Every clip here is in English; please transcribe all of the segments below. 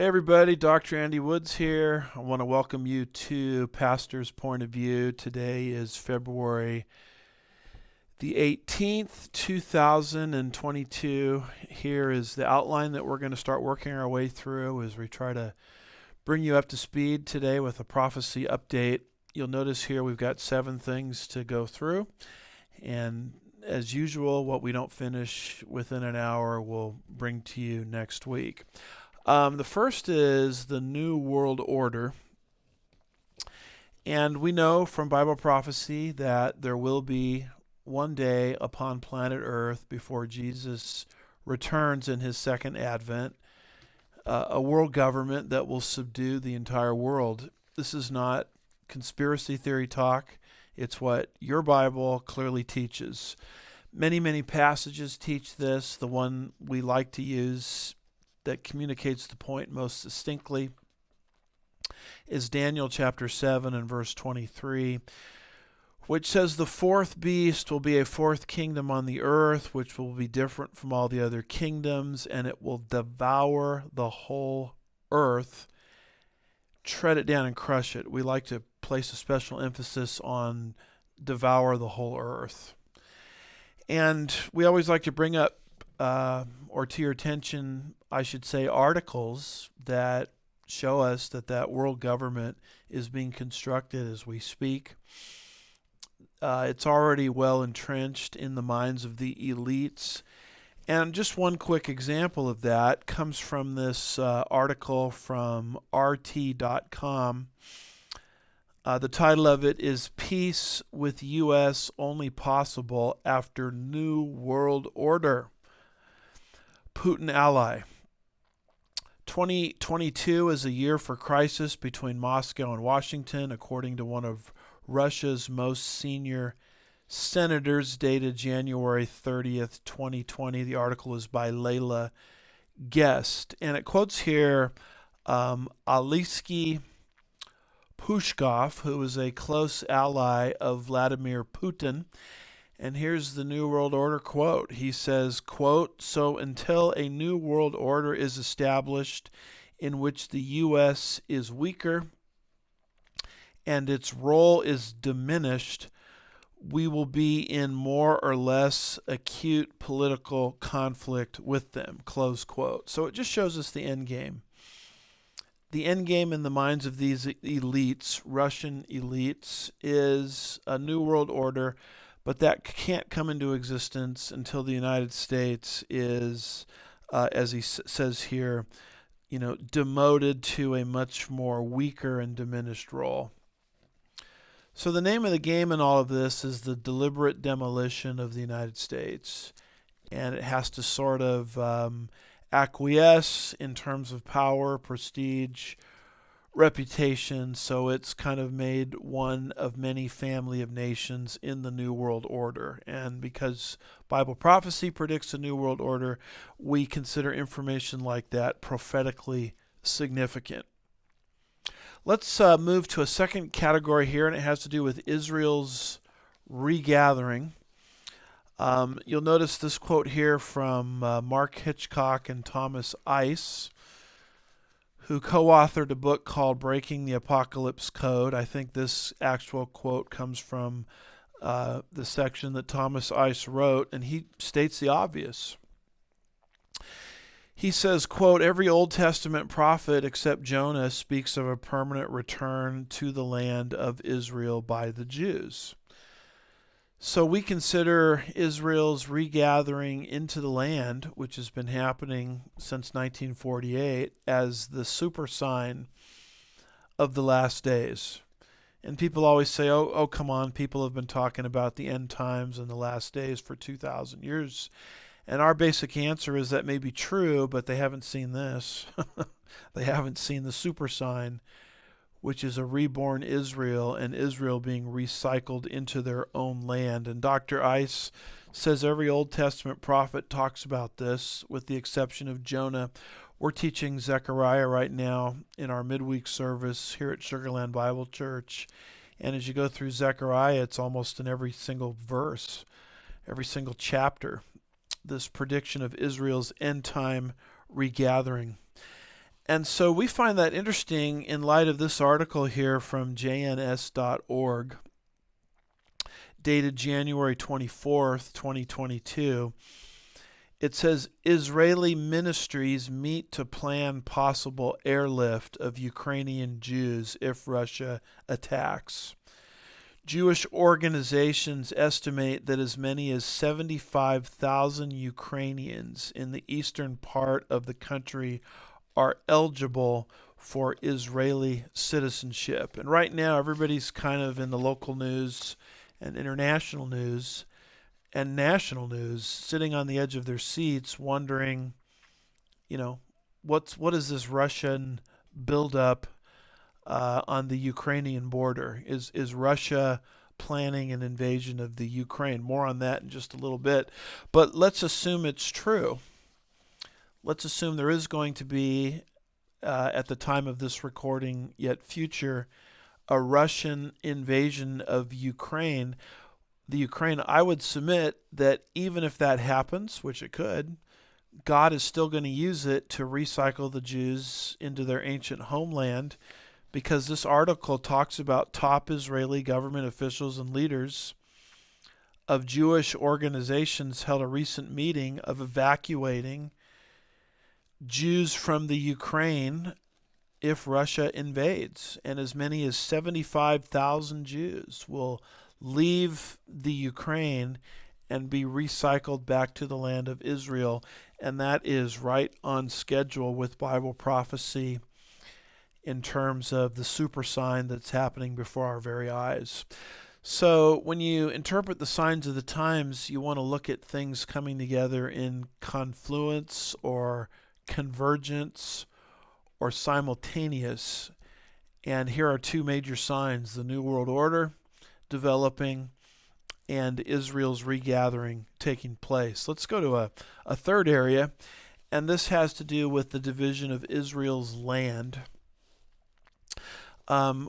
Hey everybody, Dr. Andy Woods here. I want to welcome you to Pastor's Point of View. Today is February the 18th, 2022. Here is the outline that we're going to start working our way through as we try to bring you up to speed today with a prophecy update. You'll notice here we've got 7 things to go through, and as usual, what we don't finish within an hour we'll bring to you next week. The first is the New World Order. And we know from Bible prophecy that there will be one day upon planet Earth before Jesus returns in his second advent, a world government that will subdue the entire world. This is not conspiracy theory talk. It's what your Bible clearly teaches. Many passages teach this. The one we like to use that communicates the point most distinctly is Daniel chapter 7 and verse 23, which says the fourth beast will be a fourth kingdom on the earth, which will be different from all the other kingdoms, and it will devour the whole earth, tread it down and crush it. We like to place a special emphasis on devour the whole earth. And we always like to bring up, or to your attention, I should say, articles that show us that that world government is being constructed as we speak. It's already well entrenched in the minds of the elites. And just one quick example of that comes from this article from RT.com. The title of it is Peace with U.S. Only Possible After New World Order. Putin ally. 2022 is a year for crisis between Moscow and Washington, according to one of Russia's most senior senators, dated January 30th, 2020. The article is by Layla Guest, and it quotes here Alexei Pushkov, who is a close ally of Vladimir Putin. And here's the New World Order quote. He says, quote, "So until a new world order is established in which the U.S. is weaker and its role is diminished, we will be in more or less acute political conflict with them," close quote. So it just shows us the end game. The end game in the minds of these elites, Russian elites, is a new world order, but that can't come into existence until the United States is, as he says here, demoted to a much more weaker and diminished role. So the name of the game in all of this is the deliberate demolition of the United States. And it has to sort of acquiesce in terms of power, prestige, reputation, so it's kind of made one of many family of nations in the New World Order. And because Bible prophecy predicts a New World Order, we consider information like that prophetically significant. Let's move to a second category here, and it has to do with Israel's regathering. You'll notice this quote here from Mark Hitchcock and Thomas Ice, who co-authored a book called Breaking the Apocalypse Code. I think this actual quote comes from the section that Thomas Ice wrote, and he states the obvious. He says, quote, "Every Old Testament prophet except Jonah speaks of a permanent return to the land of Israel by the Jews." So we consider Israel's regathering into the land, which has been happening since 1948, as the super sign of the last days. And people always say, oh, come on, people have been talking about the end times and the last days for 2,000 years. And our basic answer is that may be true, but they haven't seen this. They haven't seen the super sign, which is a reborn Israel and Israel being recycled into their own land. And Dr. Ice says every Old Testament prophet talks about this, with the exception of Jonah. We're teaching Zechariah right now in our midweek service here at Sugarland Bible Church. And as you go through Zechariah, it's almost in every single verse, every single chapter, this prediction of Israel's end-time regathering. And so we find that interesting in light of this article here from jns.org, dated January 24th, 2022. It says, Israeli ministries meet to plan possible airlift of Ukrainian Jews if Russia attacks. Jewish organizations estimate that as many as 75,000 Ukrainians in the eastern part of the country are eligible for Israeli citizenship. And right now, everybody's kind of in the local news and international news and national news, sitting on the edge of their seats, wondering, what is this Russian buildup on the Ukrainian border? Is Russia planning an invasion of the Ukraine? More on that in just a little bit. But let's assume it's true. Let's assume there is going to be, at the time of this recording, yet future, a Russian invasion of Ukraine. The Ukraine, I would submit that even if that happens, which it could, God is still going to use it to recycle the Jews into their ancient homeland, because this article talks about top Israeli government officials and leaders of Jewish organizations held a recent meeting of evacuating Jews from the Ukraine if Russia invades. And as many as 75,000 Jews will leave the Ukraine and be recycled back to the land of Israel. And that is right on schedule with Bible prophecy in terms of the super sign that's happening before our very eyes. So when you interpret the signs of the times, you want to look at things coming together in confluence or convergence or simultaneous. And here are two major signs: the New World Order developing and Israel's regathering taking place. Let's go to a third area, and this has to do with the division of Israel's land.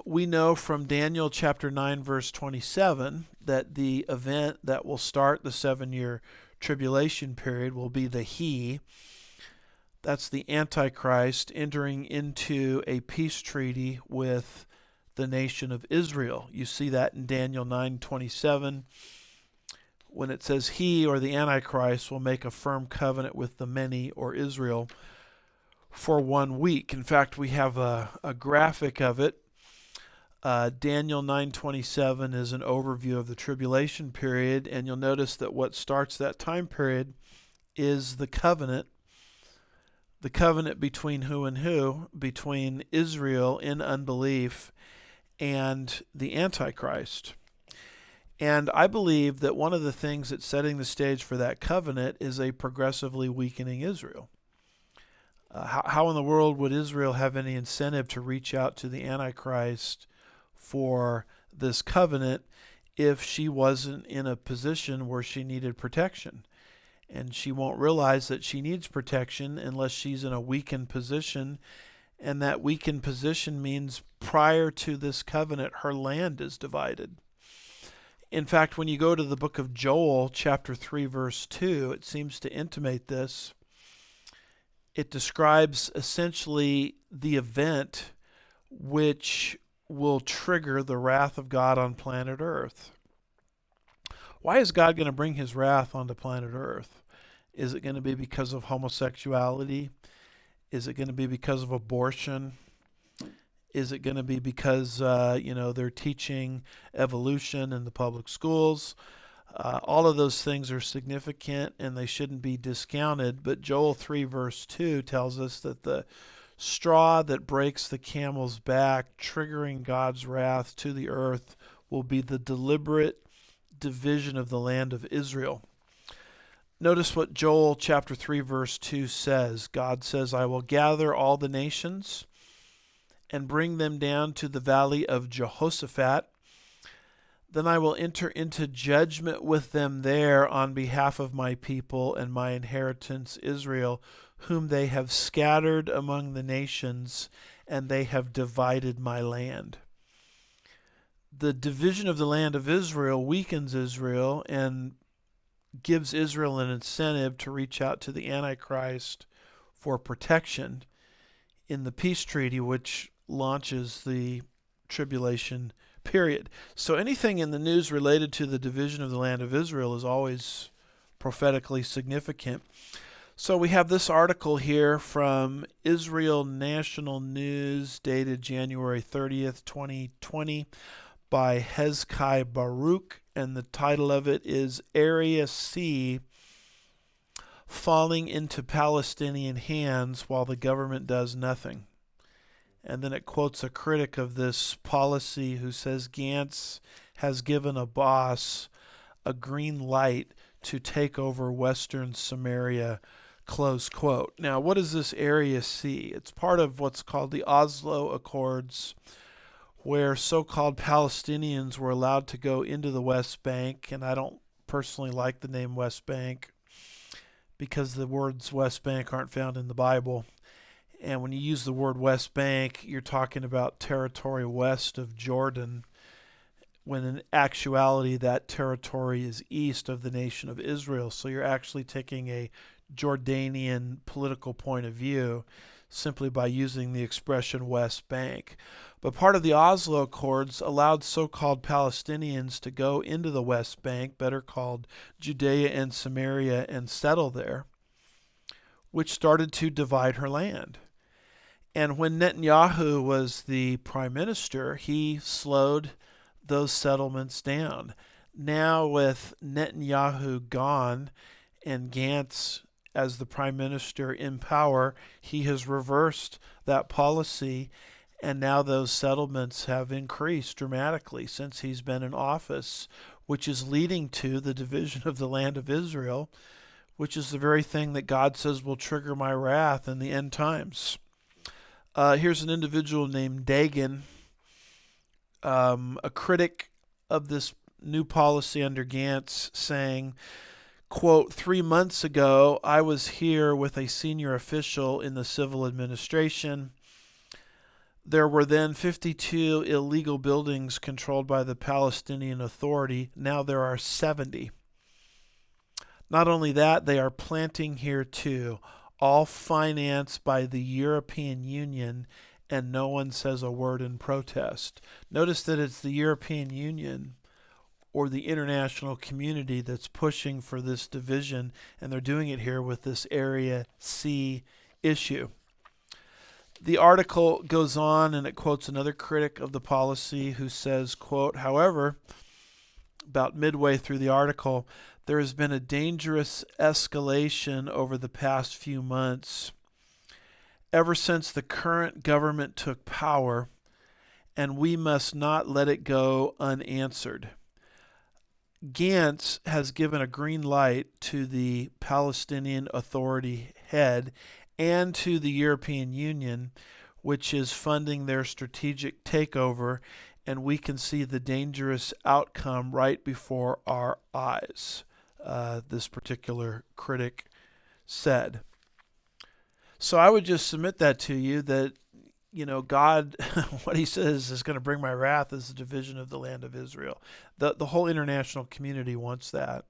We know from Daniel chapter 9, verse 27, that the event that will start the 7-year tribulation period will be the He. That's the Antichrist entering into a peace treaty with the nation of Israel. You see that in Daniel 9:27, when it says he, or the Antichrist, will make a firm covenant with the many, or Israel, for 1 week. In fact, we have a graphic of it. Daniel 9:27 is an overview of the tribulation period, and you'll notice that what starts that time period is the covenant. The covenant between who and who? Between Israel in unbelief and the Antichrist. And I believe that one of the things that's setting the stage for that covenant is a progressively weakening Israel. How in the world would Israel have any incentive to reach out to the Antichrist for this covenant if she wasn't in a position where she needed protection? And she won't realize that she needs protection unless she's in a weakened position. And that weakened position means prior to this covenant, her land is divided. In fact, when you go to the book of Joel, chapter 3, verse 2, it seems to intimate this. It describes essentially the event which will trigger the wrath of God on planet Earth. Why is God going to bring his wrath onto planet Earth? Is it going to be because of homosexuality? Is it going to be because of abortion? Is it going to be because, they're teaching evolution in the public schools? All of those things are significant and they shouldn't be discounted. But Joel 3 verse 2 tells us that the straw that breaks the camel's back, triggering God's wrath to the earth, will be the deliberate division of the land of Israel. Notice what Joel chapter 3 verse 2 says. God says, I will gather all the nations and bring them down to the valley of Jehoshaphat. Then I will enter into judgment with them there on behalf of my people and my inheritance Israel, whom they have scattered among the nations, and they have divided my land. The division of the land of Israel weakens Israel and gives Israel an incentive to reach out to the Antichrist for protection in the peace treaty, which launches the tribulation period. So anything in the news related to the division of the land of Israel is always prophetically significant. So we have this article here from Israel National News dated January 30th, 2020 by Hezkai Baruch, and the title of it is Area C Falling into Palestinian Hands While the Government Does Nothing. And then it quotes a critic of this policy who says Gantz has given Abbas a green light to take over Western Samaria, close quote. Now, what is this Area C? It's part of what's called the Oslo Accords, where so-called Palestinians were allowed to go into the West Bank, and I don't personally like the name West Bank because the words West Bank aren't found in the Bible. And when you use the word West Bank, you're talking about territory west of Jordan, when in actuality that territory is east of the nation of Israel. So you're actually taking a Jordanian political point of view simply by using the expression West Bank. But part of the Oslo Accords allowed so-called Palestinians to go into the West Bank, better called Judea and Samaria, and settle there, which started to divide her land. And when Netanyahu was the prime minister, he slowed those settlements down. Now with Netanyahu gone and Gantz as the prime minister in power, he has reversed that policy, and now those settlements have increased dramatically since he's been in office, which is leading to the division of the land of Israel, which is the very thing that God says will trigger my wrath in the end times. Here's an individual named Dagan, a critic of this new policy under Gantz, saying, quote, 3 months ago, I was here with a senior official in the civil administration. There were then 52 illegal buildings controlled by the Palestinian Authority. Now there are 70. Not only that, they are planting here too, all financed by the European Union, and no one says a word in protest. Notice that it's the European Union or the international community that's pushing for this division, and they're doing it here with this Area C issue. The article goes on and it quotes another critic of the policy who says, quote, however, about midway through the article, there has been a dangerous escalation over the past few months. Ever since the current government took power, and we must not let it go unanswered. Gantz has given a green light to the Palestinian Authority head and to the European Union, which is funding their strategic takeover, and we can see the dangerous outcome right before our eyes, this particular critic said. So I would just submit that to you that, God, what he says is going to bring my wrath is the division of the land of Israel. The whole international community wants that.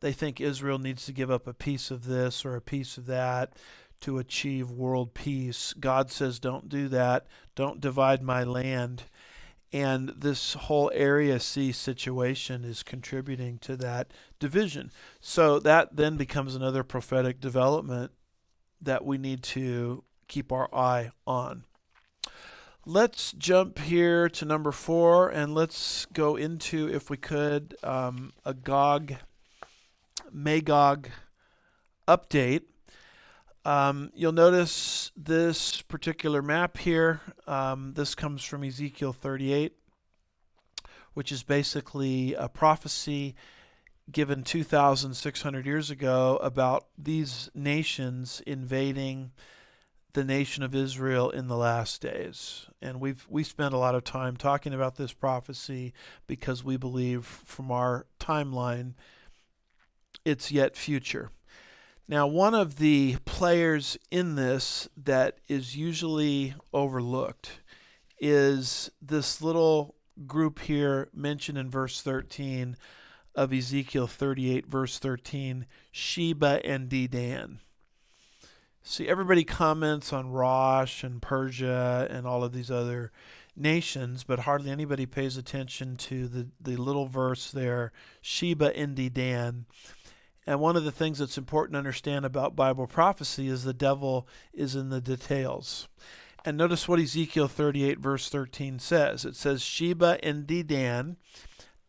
They think Israel needs to give up a piece of this or a piece of that to achieve world peace. God says, don't do that. Don't divide my land. And this whole Area C situation is contributing to that division. So that then becomes another prophetic development that we need to keep our eye on. Let's jump here to number 4, and let's go into, if we could, a Gog-Magog update. You'll notice this particular map here. This comes from Ezekiel 38, which is basically a prophecy given 2,600 years ago about these nations invading the nation of Israel in the last days. And we spent a lot of time talking about this prophecy because we believe from our timeline it's yet future. Now, one of the players in this that is usually overlooked is this little group here mentioned in verse 13 of Ezekiel 38, verse 13, Sheba and Dedan. See, everybody comments on Rosh and Persia and all of these other nations, but hardly anybody pays attention to the little verse there, Sheba in Dan. And one of the things that's important to understand about Bible prophecy is the devil is in the details. And notice what Ezekiel 38 verse 13 says. It says, Sheba and Dedan.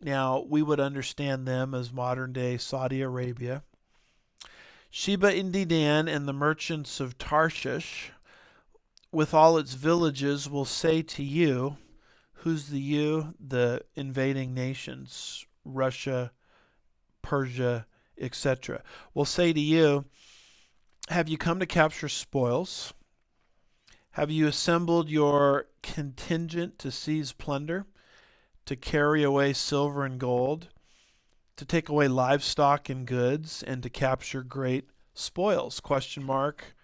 Now, we would understand them as modern day Saudi Arabia. Sheba and Dedan and the merchants of Tarshish, with all its villages, will say to you, who's the you? The invading nations, Russia, Persia, etc. Will say to you, have you come to capture spoils? Have you assembled your contingent to seize plunder, to carry away silver and gold, to take away livestock and goods, and to capture great spoils? Question mark.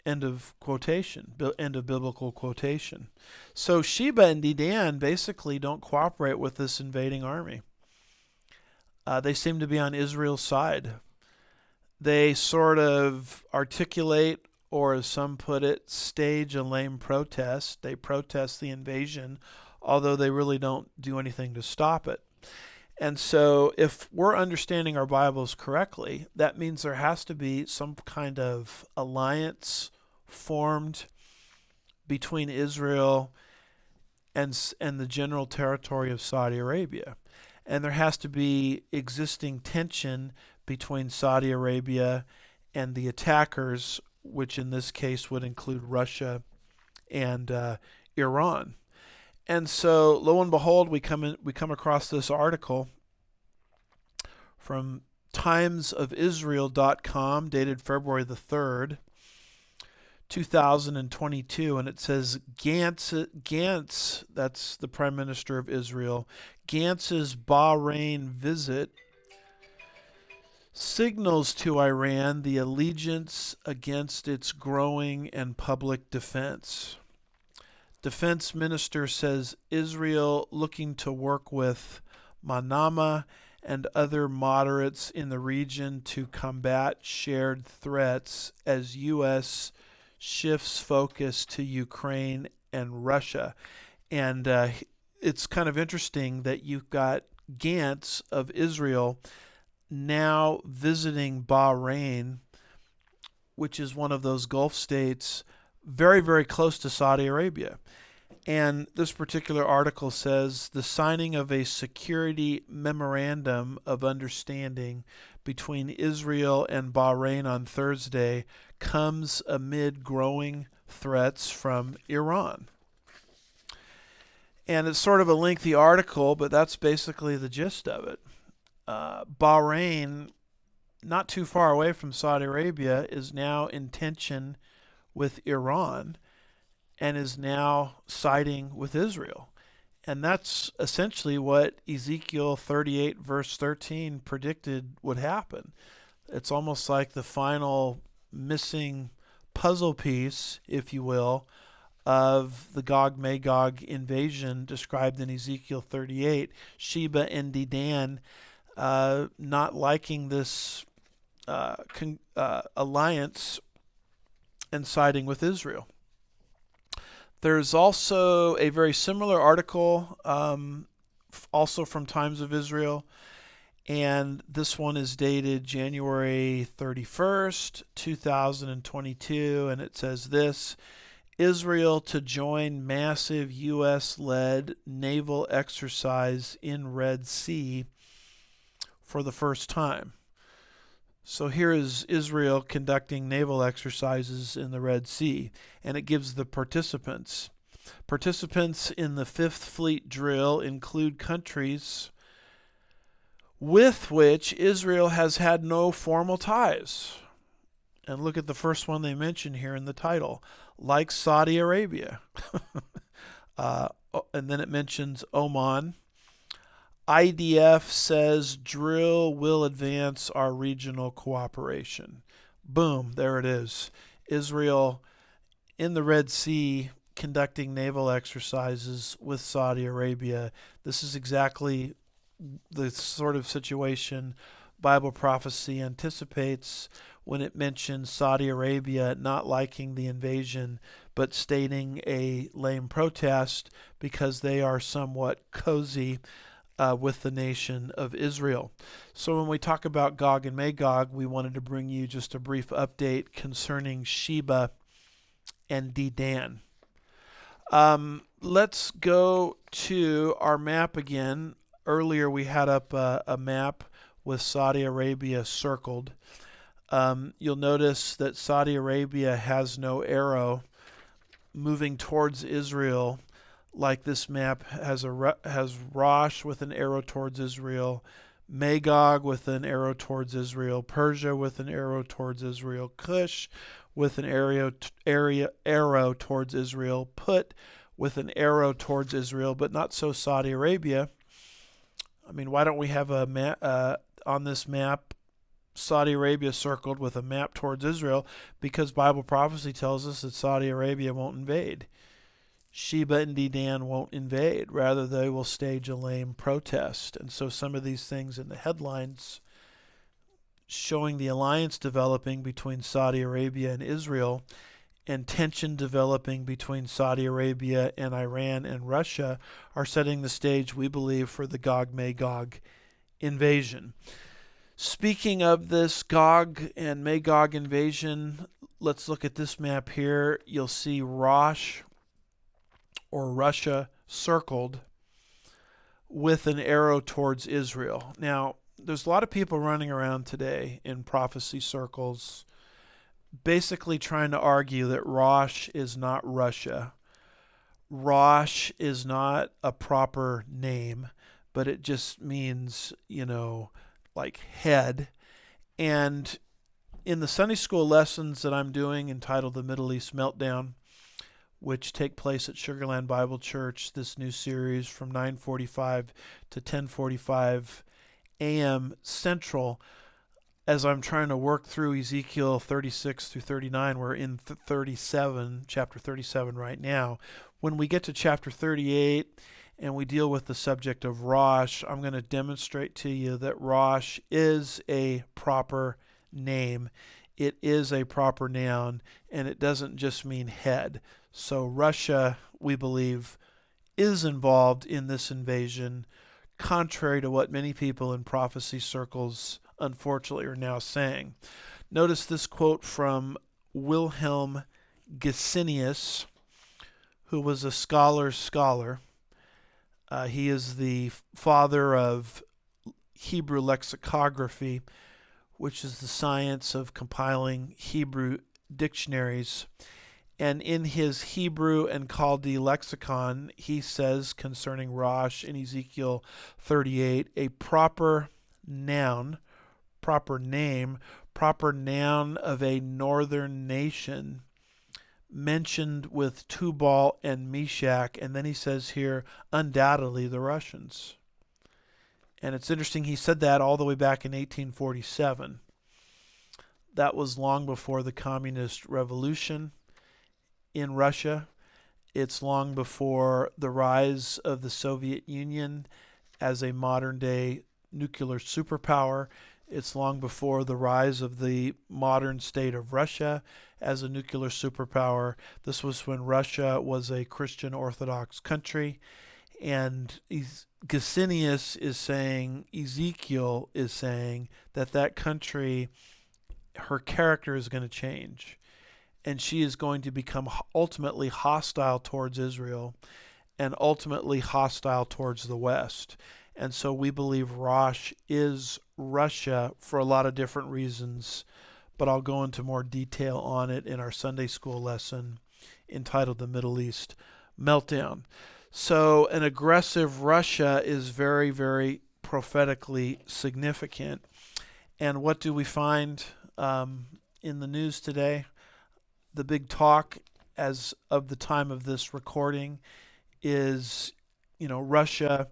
End of quotation. End of biblical quotation. So Sheba and Dedan basically don't cooperate with this invading army. They seem to be on Israel's side. They sort of articulate, or as some put it, stage a lame protest. They protest the invasion, although they really don't do anything to stop it. And so if we're understanding our Bibles correctly, that means there has to be some kind of alliance formed between Israel and the general territory of Saudi Arabia. And there has to be existing tension between Saudi Arabia and the attackers, which in this case would include Russia and Iran. And so, lo and behold, we come across this article from timesofisrael.com, dated February the 3rd, 2022, and it says Gantz, that's the Prime Minister of Israel, Gantz's Bahrain visit signals to Iran the allegiance against its growing and public defense. Defense Minister says Israel looking to work with Manama and other moderates in the region to combat shared threats as U.S. shifts focus to Ukraine and Russia. And it's kind of interesting that you've got Gantz of Israel now visiting Bahrain, which is one of those Gulf states very, very close to Saudi Arabia. And this particular article says the signing of a security memorandum of understanding between Israel and Bahrain on Thursday comes amid growing threats from Iran. And it's sort of a lengthy article, but that's basically the gist of it. Bahrain, not too far away from Saudi Arabia, is now in tension with Iran and is now siding with Israel. And that's essentially what Ezekiel 38 verse 13 predicted would happen. It's almost like the final missing puzzle piece, if you will, of the Gog-Magog invasion described in Ezekiel 38. Sheba and Dedan not liking this alliance and siding with Israel. There's also a very similar article, also from Times of Israel, and this one is dated January 31st, 2022, and it says this: Israel to join massive U.S.-led naval exercise in Red Sea for the first time. So here is Israel conducting naval exercises in the Red Sea, and it gives the participants. Participants in the Fifth Fleet drill include countries with which Israel has had no formal ties. And look at the first one they mention here in the title, like Saudi Arabia. And then it mentions Oman. IDF says drill will advance our regional cooperation. Boom, there it is. Israel in the Red Sea conducting naval exercises with Saudi Arabia. This is exactly the sort of situation Bible prophecy anticipates when it mentions Saudi Arabia not liking the invasion but stating a lame protest because they are somewhat cozy with the nation of Israel. So when we talk about Gog and Magog, we wanted to bring you just a brief update concerning Sheba and Dedan. Let's go to our map again. Earlier we had up a map with Saudi Arabia circled. You'll notice that Saudi Arabia has no arrow moving towards Israel, like this map has Rosh with an arrow towards Israel, Magog with an arrow towards Israel, Persia with an arrow towards Israel, Cush with an arrow towards Israel, Put with an arrow towards Israel, but not so Saudi Arabia. I mean, why don't we have a map on this map, Saudi Arabia circled with a map towards Israel? Because Bible prophecy tells us that Saudi Arabia won't invade. Sheba and Dedan won't invade. Rather, they will stage a lame protest. And so some of these things in the headlines showing the alliance developing between Saudi Arabia and Israel and tension developing between Saudi Arabia and Iran and Russia are setting the stage, we believe, for the Gog-Magog invasion. Speaking of this Gog and Magog invasion, let's look at this map here. You'll see Rosh or Russia circled with an arrow towards Israel. Now, there's a lot of people running around today in prophecy circles basically trying to argue that Rosh is not Russia. Rosh is not a proper name, but it just means, like head. And in the Sunday school lessons that I'm doing entitled The Middle East Meltdown, which take place at Sugarland Bible Church, this new series from 9:45 to 10:45 a.m. Central, as I'm trying to work through Ezekiel 36 through 39, we're in chapter 37 right now. When we get to chapter 38 and we deal with the subject of Rosh, I'm going to demonstrate to you that Rosh is a proper name. It is a proper noun, and it doesn't just mean head. So Russia, we believe, is involved in this invasion, contrary to what many people in prophecy circles unfortunately are now saying. Notice this quote from Wilhelm Gesenius, who was a scholar's scholar. He is the father of Hebrew lexicography, which is the science of compiling Hebrew dictionaries. And in his Hebrew and Chaldee lexicon, he says concerning Rosh in Ezekiel 38, a proper noun, proper name, proper noun of a northern nation, mentioned with Tubal and Meshach, and then he says here, undoubtedly the Russians. And it's interesting, he said that all the way back in 1847. That was long before the communist revolution in Russia. It's long before the rise of the Soviet Union as a modern-day nuclear superpower. It's long before the rise of the modern state of Russia as a nuclear superpower. This was when Russia was a Christian Orthodox country. And Gesenius is saying, Ezekiel is saying that country, her character is going to change. And she is going to become ultimately hostile towards Israel and ultimately hostile towards the West. And so we believe Rosh is Russia for a lot of different reasons, but I'll go into more detail on it in our Sunday school lesson entitled The Middle East Meltdown. So an aggressive Russia is very, very prophetically significant. And what do we find in the news today? The big talk as of the time of this recording is, Russia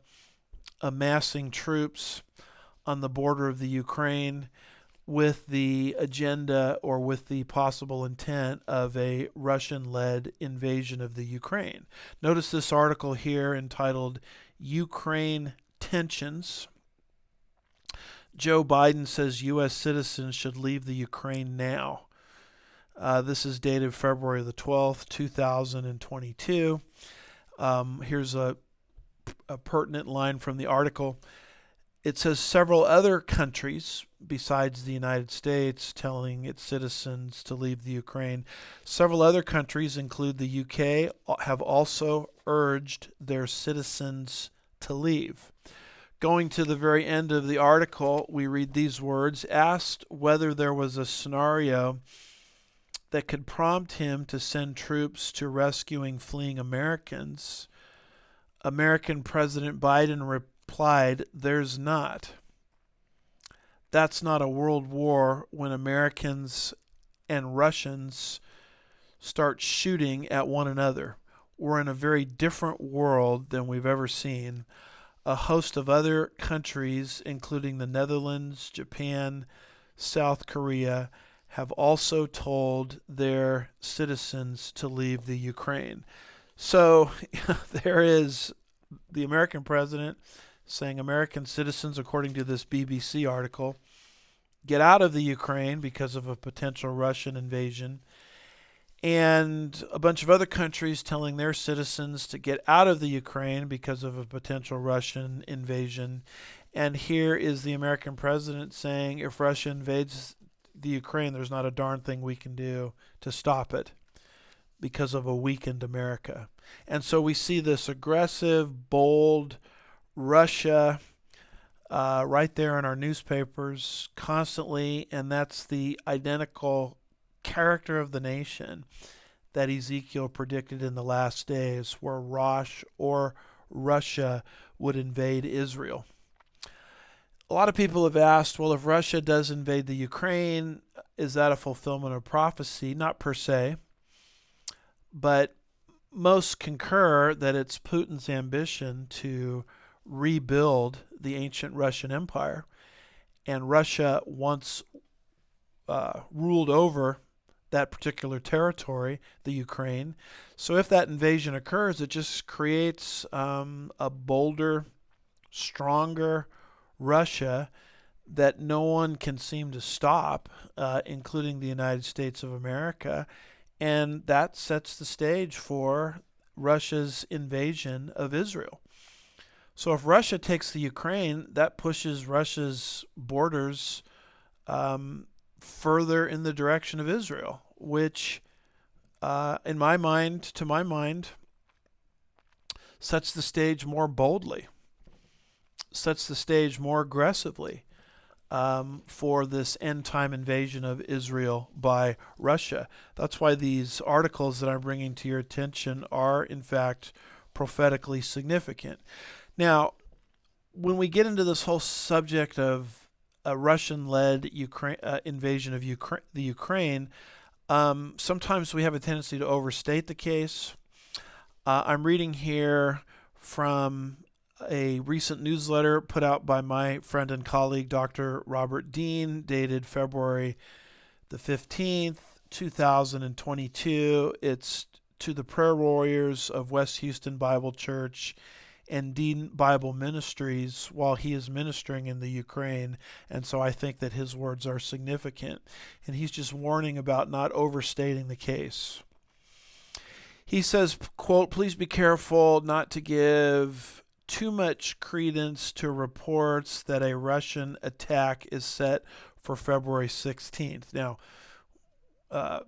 amassing troops on the border of the Ukraine with the agenda or with the possible intent of a Russian-led invasion of the Ukraine. Notice this article here entitled Ukraine Tensions. Joe Biden says U.S. citizens should leave the Ukraine now. This is dated February the 12th, 2022. Here's a pertinent line from the article. It says several other countries besides the United States telling its citizens to leave the Ukraine. Several other countries, include the UK, have also urged their citizens to leave. Going to the very end of the article, we read these words: asked whether there was a scenario that could prompt him to send troops to rescuing fleeing Americans, American President Biden replied, "There's not. That's not a world war when Americans and Russians start shooting at one another. We're in a very different world than we've ever seen. A host of other countries, including the Netherlands, Japan, South Korea, have also told their citizens to leave the Ukraine." So there is the American president saying American citizens, according to this BBC article, get out of the Ukraine because of a potential Russian invasion, and a bunch of other countries telling their citizens to get out of the Ukraine because of a potential Russian invasion. And here is the American president saying if Russia invades the Ukraine, there's not a darn thing we can do to stop it because of a weakened America. And so we see this aggressive, bold Russia right there in our newspapers constantly, and that's the identical character of the nation that Ezekiel predicted in the last days, where Russia would invade Israel. A lot of people have asked, well, if Russia does invade the Ukraine, is that a fulfillment of prophecy? Not per se, but most concur that it's Putin's ambition to rebuild the ancient Russian Empire. And Russia once ruled over that particular territory, the Ukraine. So if that invasion occurs, it just creates a bolder, stronger Russia that no one can seem to stop, including the United States of America. And that sets the stage for Russia's invasion of Israel. So if Russia takes the Ukraine, that pushes Russia's borders further in the direction of Israel, which, to my mind, sets the stage more boldly, sets the stage more aggressively for this end-time invasion of Israel by Russia. That's why these articles that I'm bringing to your attention are, in fact, prophetically significant. Now, when we get into this whole subject of a Russian-led invasion of the Ukraine, sometimes we have a tendency to overstate the case. I'm reading here from a recent newsletter put out by my friend and colleague, Dr. Robert Dean, dated February the 15th, 2022. It's to the prayer warriors of West Houston Bible Church and Dean Bible Ministries while he is ministering in the Ukraine. And so I think that his words are significant. And he's just warning about not overstating the case. He says, quote, "Please be careful not to give too much credence to reports that a Russian attack is set for February 16th. Now,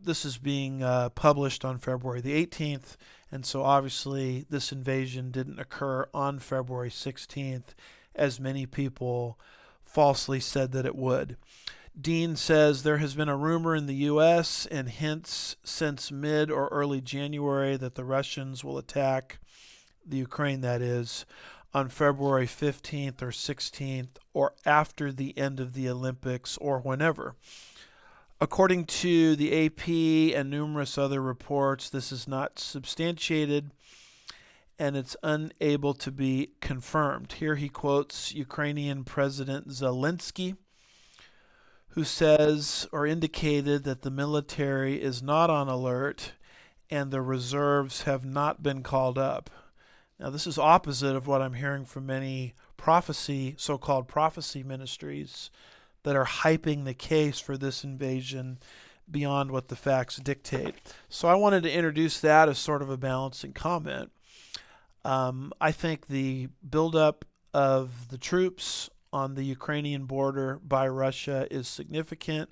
this is being published on February the 18th, and so obviously this invasion didn't occur on February 16th, as many people falsely said that it would. Dean says there has been a rumor in the U.S. and hints since mid or early January that the Russians will attack the Ukraine, that is, on February 15th or 16th or after the end of the Olympics or whenever. According to the AP and numerous other reports, this is not substantiated and it's unable to be confirmed." Here he quotes Ukrainian President Zelensky, who says or indicated that the military is not on alert and the reserves have not been called up. Now, this is opposite of what I'm hearing from many so-called prophecy ministries that are hyping the case for this invasion beyond what the facts dictate. So I wanted to introduce that as sort of a balancing comment. I think the buildup of the troops on the Ukrainian border by Russia is significant.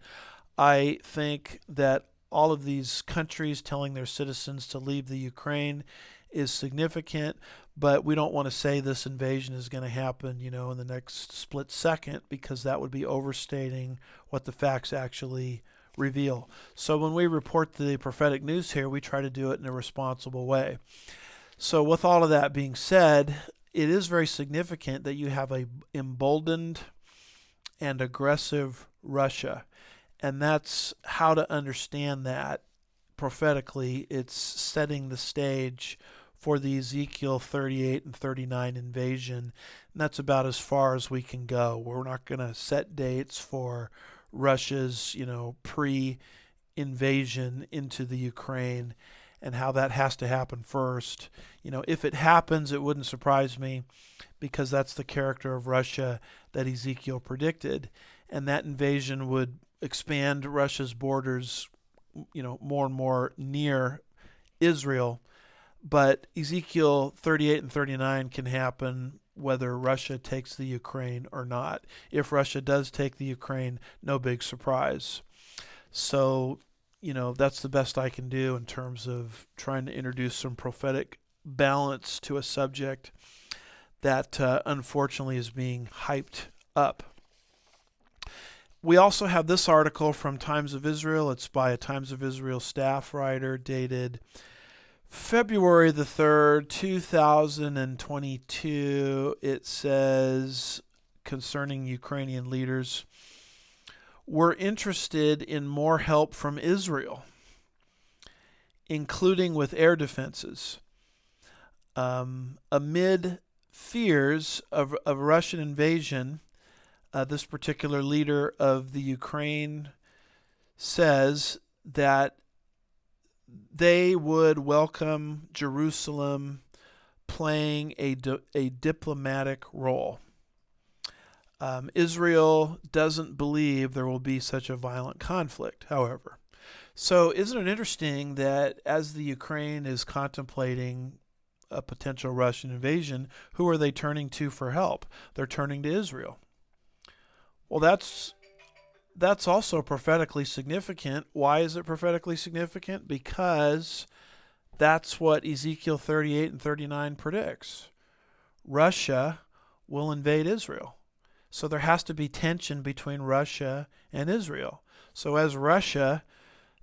I think that all of these countries telling their citizens to leave the Ukraine is significant, but we don't want to say this invasion is going to happen, in the next split second, because that would be overstating what the facts actually reveal. So when we report the prophetic news here, we try to do it in a responsible way. So with all of that being said, it is very significant that you have a emboldened and aggressive Russia. And that's how to understand that prophetically. It's setting the stage for the Ezekiel 38 and 39 invasion. And that's about as far as we can go. We're not going to set dates for Russia's, pre-invasion into the Ukraine and how that has to happen first. If it happens, it wouldn't surprise me, because that's the character of Russia that Ezekiel predicted. And that invasion would expand Russia's borders, more and more near Israel. But Ezekiel 38 and 39 can happen whether Russia takes the Ukraine or not. If Russia does take the Ukraine, no big surprise. So, that's the best I can do in terms of trying to introduce some prophetic balance to a subject that unfortunately is being hyped up. We also have this article from Times of Israel. It's by a Times of Israel staff writer, dated February the 3rd, 2022. It says, concerning Ukrainian leaders, "We're interested in more help from Israel, including with air defenses. Amid fears of Russian invasion, this particular leader of the Ukraine says that they would welcome Jerusalem playing a diplomatic role. Israel doesn't believe there will be such a violent conflict, however." So isn't it interesting that as the Ukraine is contemplating a potential Russian invasion, who are they turning to for help? They're turning to Israel. Well, that's also prophetically significant. Why is it prophetically significant? Because that's what Ezekiel 38 and 39 predicts. Russia will invade Israel. So there has to be tension between Russia and Israel. So as Russia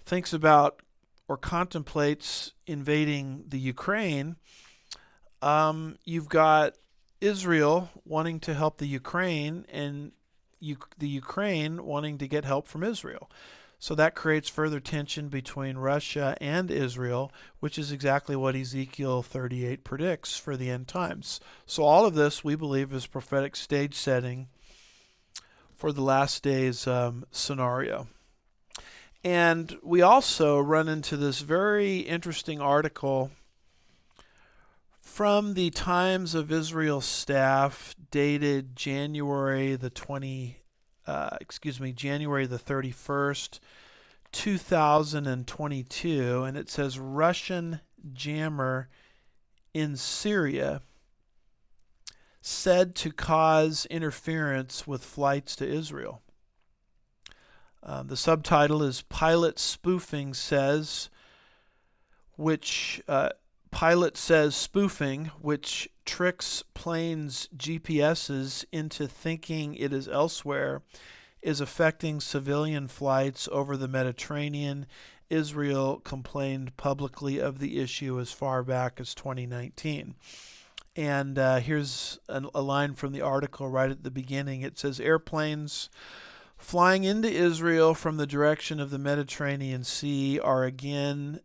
thinks about or contemplates invading the Ukraine, you've got Israel wanting to help the Ukraine, and the Ukraine wanting to get help from Israel. So that creates further tension between Russia and Israel, which is exactly what Ezekiel 38 predicts for the end times. So all of this, we believe, is prophetic stage setting for the last days scenario. And we also run into this very interesting article from the Times of Israel staff, dated January the 31st, 2022, and it says Russian jammer in Syria said to cause interference with flights to Israel. The subtitle is "Pilot Spoofing Says," Pilot says spoofing, which tricks planes' GPSs into thinking it is elsewhere, is affecting civilian flights over the Mediterranean. Israel complained publicly of the issue as far back as 2019. And here's a line from the article right at the beginning. It says, "Airplanes flying into Israel from the direction of the Mediterranean Sea are again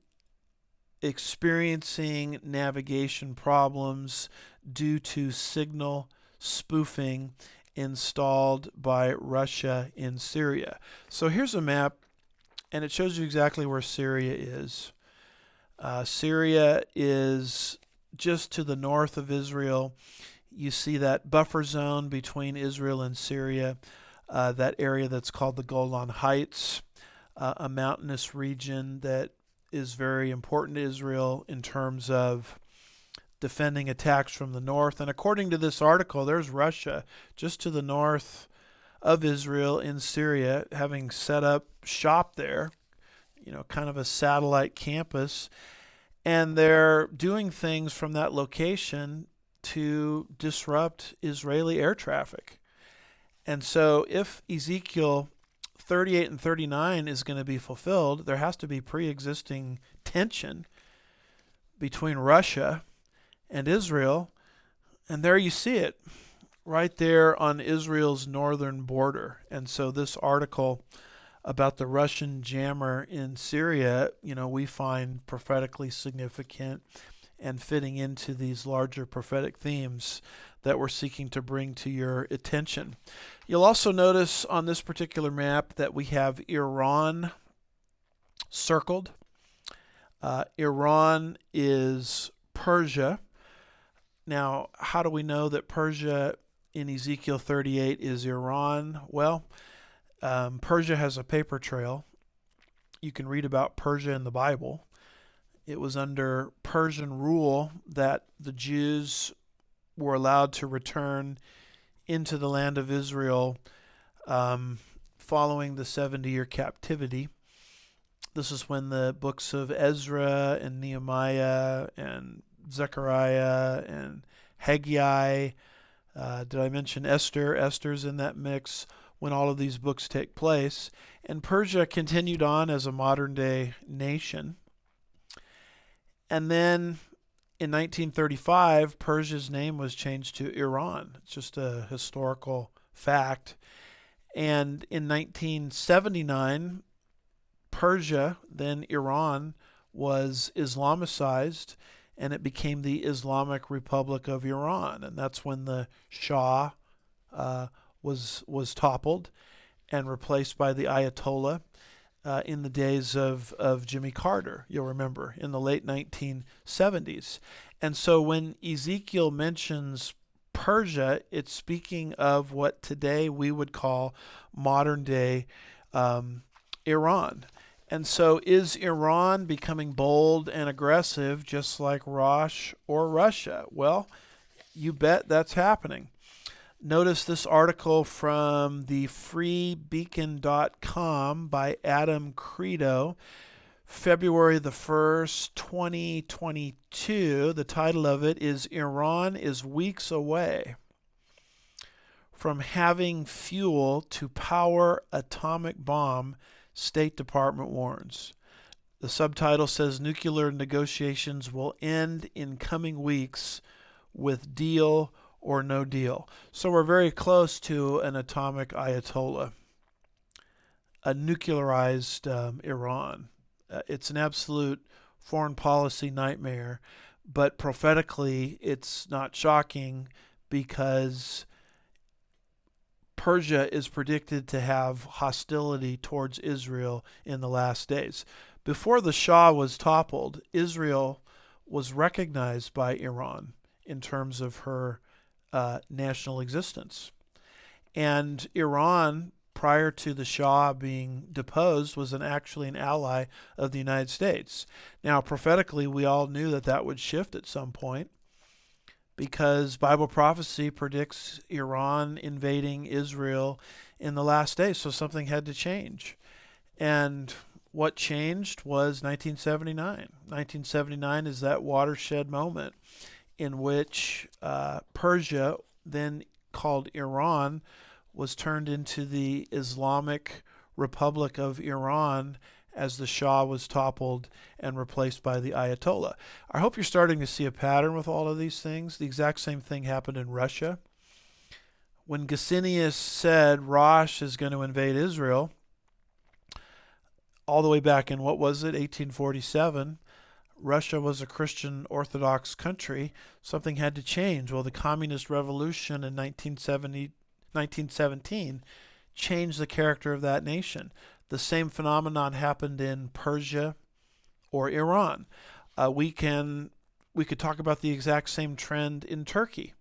experiencing navigation problems due to signal spoofing installed by Russia in Syria." So here's a map, and it shows you exactly where Syria is. Syria is just to the north of Israel, you see that buffer zone between Israel and Syria, that area that's called the Golan Heights, a mountainous region that is very important to Israel in terms of defending attacks from the north. And according to this article, there's Russia just to the north of Israel in Syria, having set up shop there, kind of a satellite campus. And they're doing things from that location to disrupt Israeli air traffic. And so if Ezekiel 38 and 39 is going to be fulfilled, there has to be pre-existing tension between Russia and Israel. And there you see it, right there on Israel's northern border. And so this article about the Russian jammer in Syria, we find prophetically significant and fitting into these larger prophetic themes that we're seeking to bring to your attention. You'll also notice on this particular map that we have Iran circled. Iran is Persia. Now, how do we know that Persia in Ezekiel 38 is Iran? Well, Persia has a paper trail. You can read about Persia in the Bible. It was under Persian rule that the Jews were allowed to return into the land of Israel following the 70-year captivity. This is when the books of Ezra and Nehemiah and Zechariah and Haggai, did I mention Esther? Esther's in that mix when all of these books take place. And Persia continued on as a modern-day nation. And then in 1935, Persia's name was changed to Iran. It's just a historical fact. And in 1979, Persia, then Iran, was Islamicized, and it became the Islamic Republic of Iran. And that's when the Shah was toppled and replaced by the Ayatollah in the days of Jimmy Carter, you'll remember, in the late 1970s. And so when Ezekiel mentions Persia, it's speaking of what today we would call modern-day Iran. And so is Iran becoming bold and aggressive just like Rosh or Russia? Well, you bet that's happening. Notice this article from the freebeacon.com by Adam Credo, February the 1st, 2022. The title of it is Iran is Weeks Away from Having Fuel to Power Atomic Bomb, State Department warns. The subtitle says nuclear negotiations will end in coming weeks with deal or no deal. So we're very close to an atomic Ayatollah, a nuclearized Iran. It's an absolute foreign policy nightmare, but prophetically it's not shocking because Persia is predicted to have hostility towards Israel in the last days. Before the Shah was toppled, Israel was recognized by Iran in terms of her national existence. And Iran, prior to the Shah being deposed, was actually an ally of the United States. Now, prophetically, we all knew that that would shift at some point because Bible prophecy predicts Iran invading Israel in the last days, so something had to change. And what changed was 1979. 1979 is that watershed moment in which Persia, then called Iran, was turned into the Islamic Republic of Iran as the Shah was toppled and replaced by the Ayatollah. I hope you're starting to see a pattern with all of these things. The exact same thing happened in Russia. When Gesenius said Rosh is going to invade Israel, all the way back in, 1847, Russia was a Christian Orthodox country. Something had to change. Well, the Communist Revolution in 1917 changed the character of that nation. The same phenomenon happened in Persia or Iran. We can we could talk about the exact same trend in Turkey.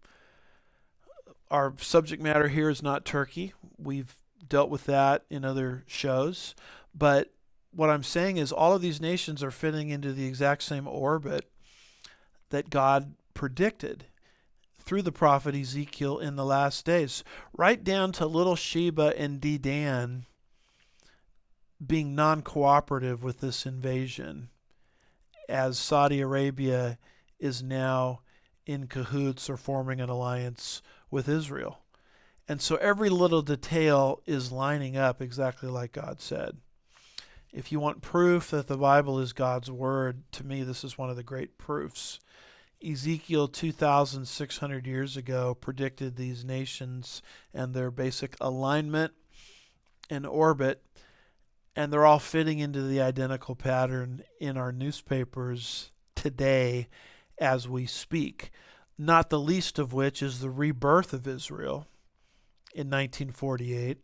Our subject matter here is not Turkey. We've dealt with that in other shows. But what I'm saying is all of these nations are fitting into the exact same orbit that God predicted through the prophet Ezekiel in the last days, right down to little Sheba and Dedan being non-cooperative with this invasion, as Saudi Arabia is now in cahoots or forming an alliance with Israel. And so every little detail is lining up exactly like God said. If you want proof that the Bible is God's word, to me this is one of the great proofs. Ezekiel 2,600 years ago predicted these nations and their basic alignment and orbit, and they're all fitting into the identical pattern in our newspapers today as we speak, not the least of which is the rebirth of Israel in 1948,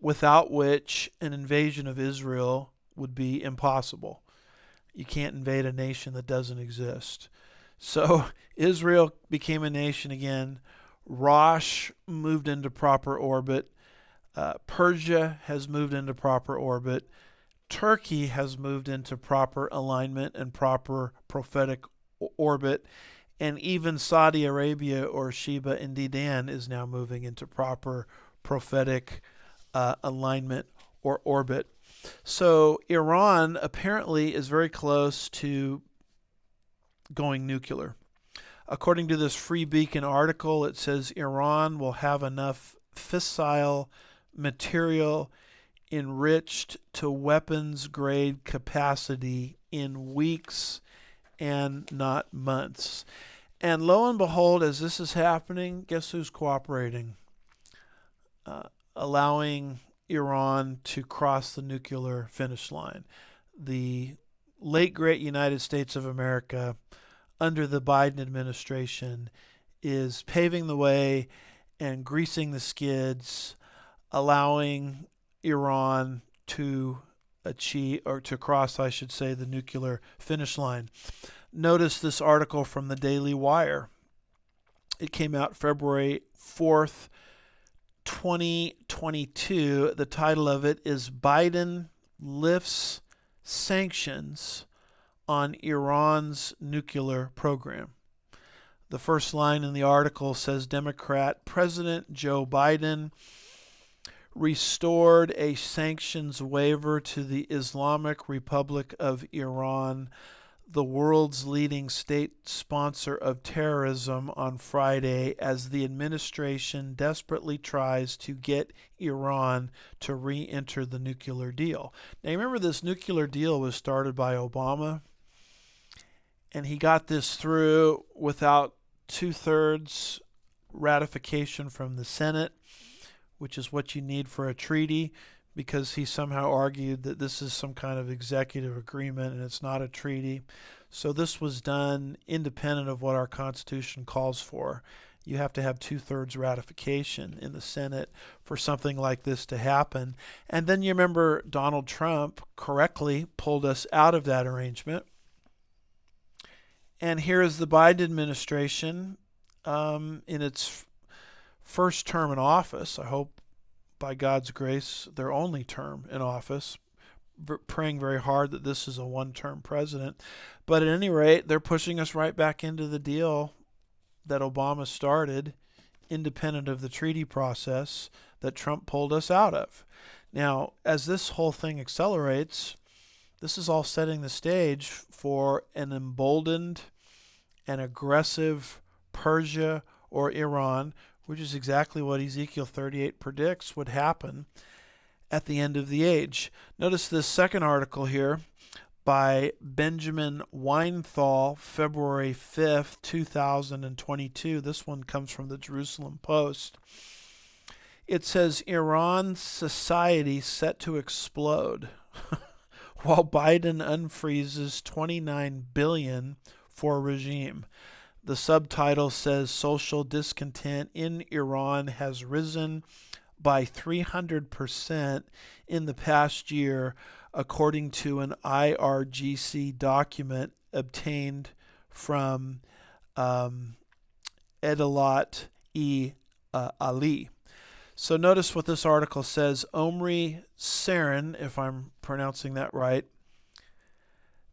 without which an invasion of Israel would be impossible. You can't invade a nation that doesn't exist. So Israel became a nation again. Rosh moved into proper orbit. Persia has moved into proper orbit. Turkey has moved into proper alignment and proper prophetic orbit. And even Saudi Arabia, or Sheba and Dedan, is now moving into proper prophetic alignment or orbit. So Iran apparently is very close to going nuclear. According to this Free Beacon article, it says Iran will have enough fissile material enriched to weapons grade capacity in weeks and not months. And lo and behold, as this is happening, guess who's cooperating? Allowing Iran to cross the nuclear finish line. The late great United States of America, under the Biden administration, is paving the way and greasing the skids, allowing Iran to achieve, or to cross, I should say, the nuclear finish line. Notice this article from the Daily Wire. It came out February 4th, 2022. The title of it is Biden Lifts Sanctions on Iran's Nuclear Program. The first line in the article says Democrat President Joe Biden restored a sanctions waiver to the Islamic Republic of Iran, the world's leading state sponsor of terrorism, on Friday, as the administration desperately tries to get Iran to re-enter the nuclear deal. Now remember, this nuclear deal was started by Obama, and he got this through without two-thirds ratification from the Senate, which is what you need for a treaty, because he somehow argued that this is some kind of executive agreement and it's not a treaty. So this was done independent of what our Constitution calls for. You have to have two-thirds ratification in the Senate for something like this to happen. And then you remember Donald Trump correctly pulled us out of that arrangement. And here is the Biden administration in its first term in office. I hope, by God's grace, their only term in office, praying very hard that this is a one-term president. But at any rate, they're pushing us right back into the deal that Obama started, independent of the treaty process that Trump pulled us out of. Now, as this whole thing accelerates, this is all setting the stage for an emboldened and aggressive Persia or Iran, which is exactly what Ezekiel 38 predicts would happen at the end of the age. Notice this second article here by Benjamin Weinthal, February 5th, 2022. This one comes from the Jerusalem Post. It says, Iran society set to explode while Biden unfreezes $29 billion for regime. The subtitle says, social discontent in Iran has risen by 300% in the past year, according to an IRGC document obtained from Edelat Ali. So notice what this article says. Omri Sarin, if I'm pronouncing that right,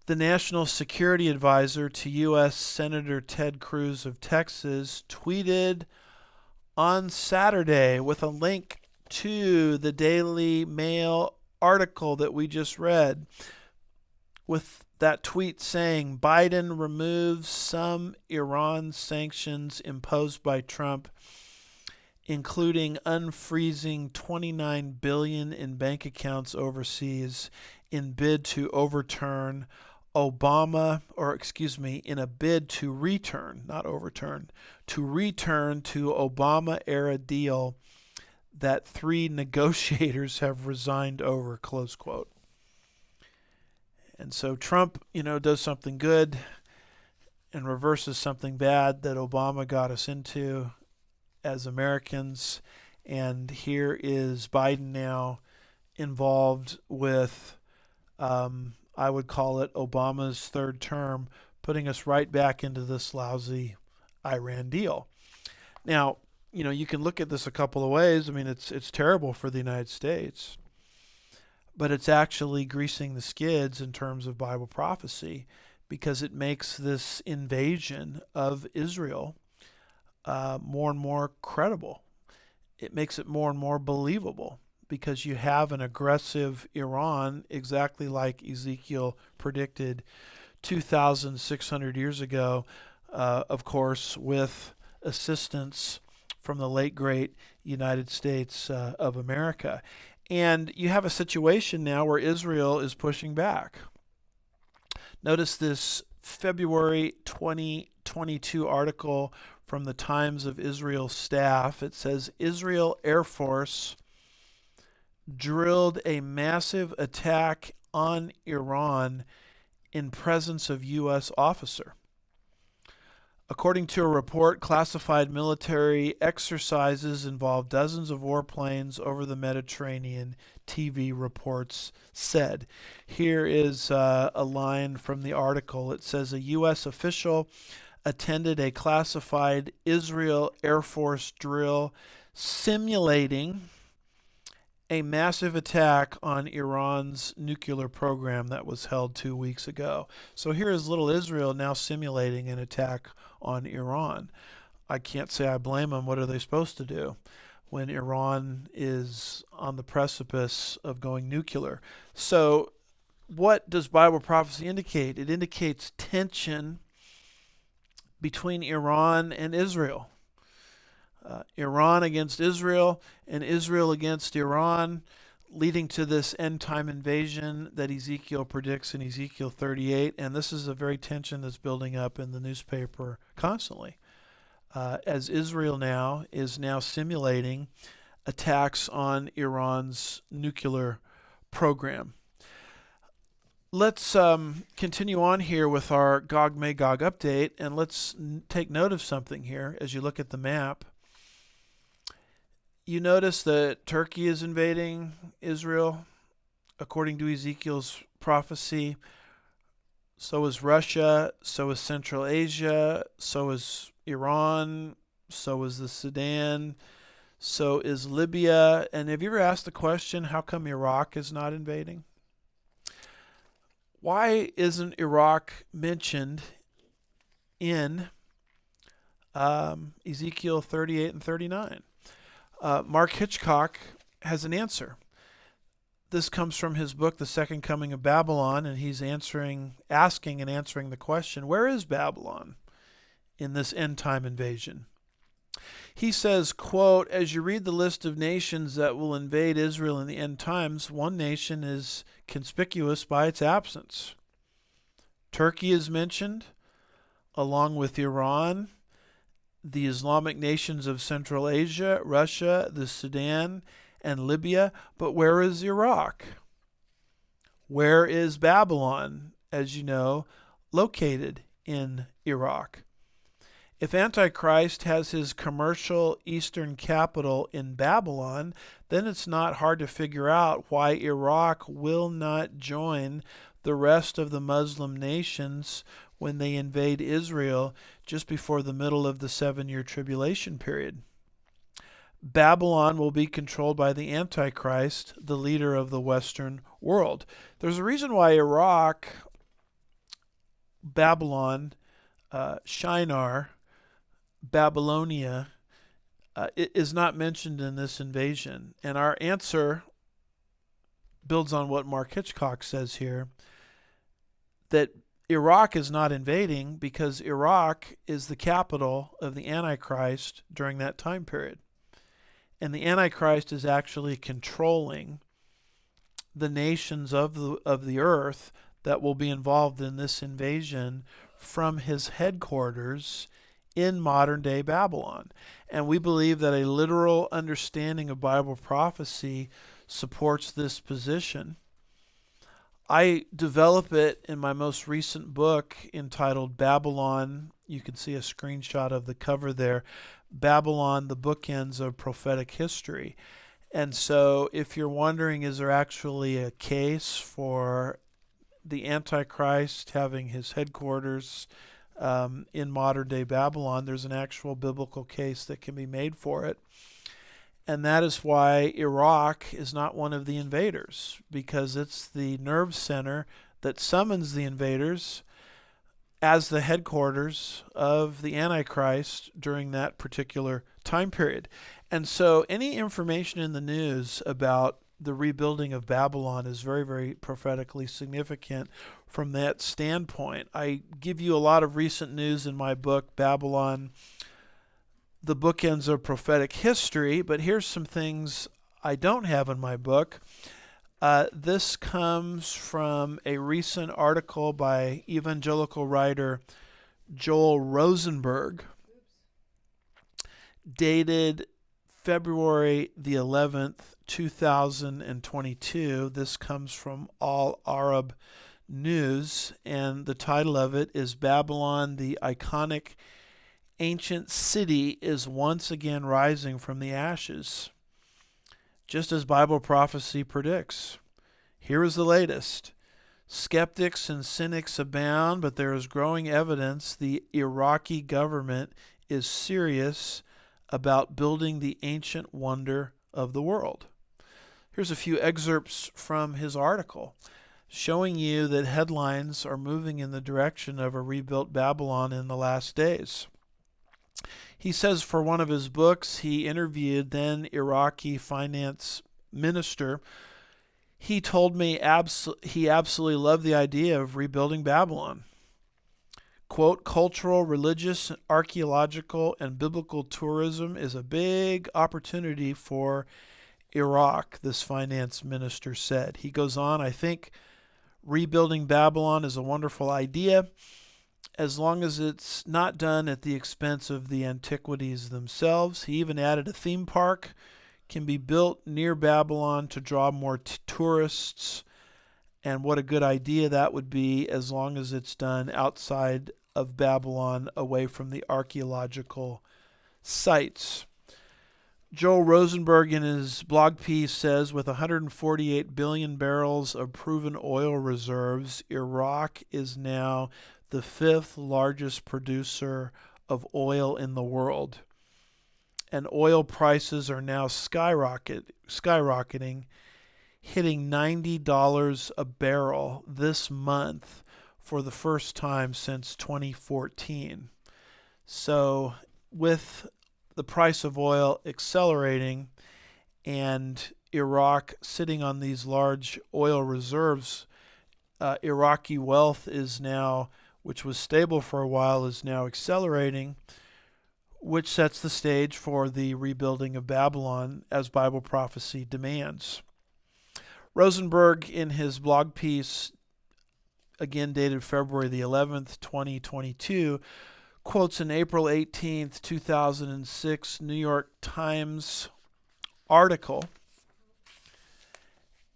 the National Security Advisor to U.S. Senator Ted Cruz of Texas, tweeted on Saturday with a link to the Daily Mail article that we just read, with that tweet saying Biden removes some Iran sanctions imposed by Trump, including unfreezing $29 billion in bank accounts overseas in bid to overturn Obama, in a bid to return, not overturn, to return to Obama-era deal that 3 negotiators have resigned over, close quote. And so Trump, does something good and reverses something bad that Obama got us into as Americans, and here is Biden now involved with, I would call it Obama's third term, putting us right back into this lousy Iran deal. Now, you can look at this a couple of ways. I mean, it's terrible for the United States, but it's actually greasing the skids in terms of Bible prophecy, because it makes this invasion of Israel more and more credible. It makes it more and more believable, because you have an aggressive Iran, exactly like Ezekiel predicted 2,600 years ago, of course, with assistance from the late, great United States of America. And you have a situation now where Israel is pushing back. Notice this February 2022 article from the Times of Israel staff. It says Israel Air Force drilled a massive attack on Iran in presence of U.S. officer. According to a report, classified military exercises involved dozens of warplanes over the Mediterranean, TV reports said. Here is a line from the article. It says a U.S. official attended a classified Israel Air Force drill simulating a massive attack on Iran's nuclear program that was held 2 weeks ago. So here is little Israel now simulating an attack on Iran. I can't say I blame them. What are they supposed to do when Iran is on the precipice of going nuclear? So what does Bible prophecy indicate? It indicates tension between Iran and Israel. Iran against Israel and Israel against Iran, leading to this end-time invasion that Ezekiel predicts in Ezekiel 38. And this is a very tension that's building up in the newspaper constantly, as Israel now is simulating attacks on Iran's nuclear program. Let's continue on here with our Gog-Magog update, and let's take note of something here as you look at the map. You notice that Turkey is invading Israel, according to Ezekiel's prophecy. So is Russia, so is Central Asia, so is Iran, so is the Sudan, so is Libya. And have you ever asked the question, how come Iraq is not invading? Why isn't Iraq mentioned in Ezekiel 38 and 39? Mark Hitchcock has an answer. This comes from his book, The Second Coming of Babylon, and he's asking and answering the question, where is Babylon in this end-time invasion? He says, quote, as you read the list of nations that will invade Israel in the end times, one nation is conspicuous by its absence. Turkey is mentioned, along with Iran, the Islamic nations of Central Asia, Russia, the Sudan, and Libya. But where is Iraq? Where is Babylon, as you know, located in Iraq? If Antichrist has his commercial eastern capital in Babylon, then it's not hard to figure out why Iraq will not join the rest of the Muslim nations when they invade Israel just before the middle of the 7-year tribulation period. Babylon will be controlled by the Antichrist, the leader of the Western world. There's a reason why Iraq, Babylon, Shinar, Babylonia is not mentioned in this invasion. And our answer builds on what Mark Hitchcock says here, that Iraq is not invading because Iraq is the capital of the Antichrist during that time period. And the Antichrist is actually controlling the nations of the earth that will be involved in this invasion from his headquarters in modern-day Babylon. And we believe that a literal understanding of Bible prophecy supports this position. I develop it in my most recent book entitled Babylon. You can see a screenshot of the cover there. Babylon, the Bookends of Prophetic History. And so if you're wondering, is there actually a case for the Antichrist having his headquarters in modern-day Babylon, there's an actual biblical case that can be made for it. And that is why Iraq is not one of the invaders, because it's the nerve center that summons the invaders as the headquarters of the Antichrist during that particular time period. And so any information in the news about the rebuilding of Babylon is very, very prophetically significant from that standpoint. I give you a lot of recent news in my book, Babylon, the Bookends of Prophetic History, but here's some things I don't have in my book. This comes from a recent article by evangelical writer Joel Rosenberg, dated February the 11th, 2022. This comes from All Arab News, and the title of it is Babylon, the iconic ancient city, is once again rising from the ashes, just as Bible prophecy predicts. Here is the latest. Skeptics and cynics abound, but there is growing evidence the Iraqi government is serious about building the ancient wonder of the world. Here's a few excerpts from his article, showing you that headlines are moving in the direction of a rebuilt Babylon in the last days. He says for one of his books, he interviewed then Iraqi finance minister. He told me he absolutely loved the idea of rebuilding Babylon. Quote, cultural, religious, archaeological, and biblical tourism is a big opportunity for Iraq, this finance minister said. He goes on, I think rebuilding Babylon is a wonderful idea, as long as it's not done at the expense of the antiquities themselves. He even added a theme park can be built near Babylon to draw more tourists, and what a good idea that would be, as long as it's done outside of Babylon, away from the archaeological sites. Joel Rosenberg in his blog piece says, with 148 billion barrels of proven oil reserves, Iraq is now the 5th largest producer of oil in the world. And oil prices are now skyrocketing, hitting $90 a barrel this month for the first time since 2014. So with the price of oil accelerating and Iraq sitting on these large oil reserves, Iraqi wealth is now, which was stable for a while, is now accelerating, which sets the stage for the rebuilding of Babylon as Bible prophecy demands. Rosenberg, in his blog piece, again dated February the 11th, 2022, quotes an April 18th, 2006 New York Times article.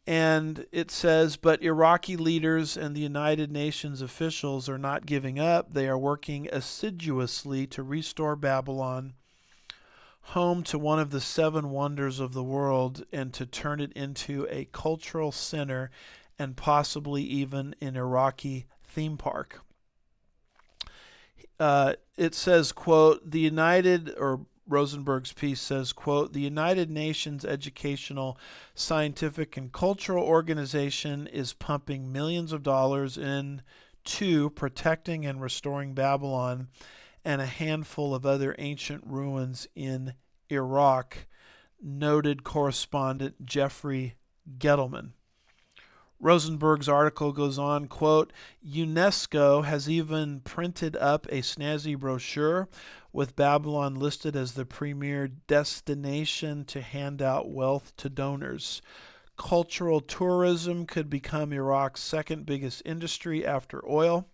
And it says, but Iraqi leaders and the United Nations officials are not giving up. They are working assiduously to restore Babylon, home to one of the 7 wonders of the world, and to turn it into a cultural center and possibly even an Iraqi theme park. It says, quote, the United, or Rosenberg's piece says, quote, the United Nations Educational, Scientific, and Cultural Organization is pumping millions of dollars into protecting and restoring Babylon and a handful of other ancient ruins in Iraq, noted correspondent Jeffrey Gettleman. Rosenberg's article goes on, quote, UNESCO has even printed up a snazzy brochure with Babylon listed as the premier destination to hand out wealth to donors. Cultural tourism could become Iraq's second biggest industry after oil,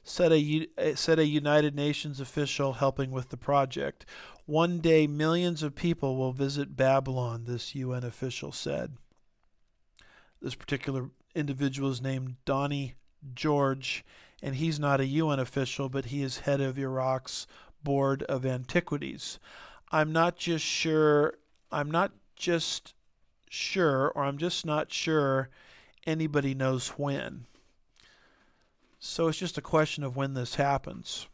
said a United Nations official helping with the project. One day, millions of people will visit Babylon, this UN official said. This particular individual is named Donnie George, and he's not a UN official, but he is head of Iraq's Board of Antiquities. I'm just not sure anybody knows when. So it's just a question of when this happens.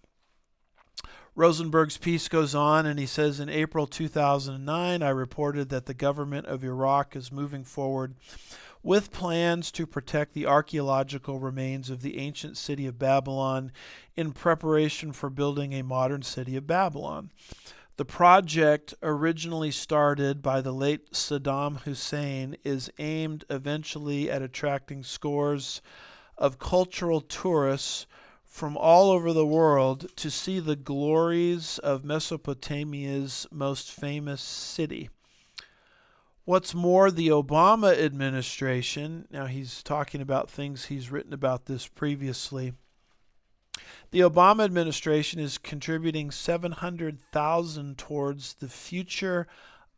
Rosenberg's piece goes on, and he says, in April 2009, I reported that the government of Iraq is moving forward with plans to protect the archaeological remains of the ancient city of Babylon in preparation for building a modern city of Babylon. The project, originally started by the late Saddam Hussein, is aimed eventually at attracting scores of cultural tourists from all over the world to see the glories of Mesopotamia's most famous city. What's more, the Obama administration, now he's talking about things he's written about this previously, the Obama administration is contributing $700,000 towards the Future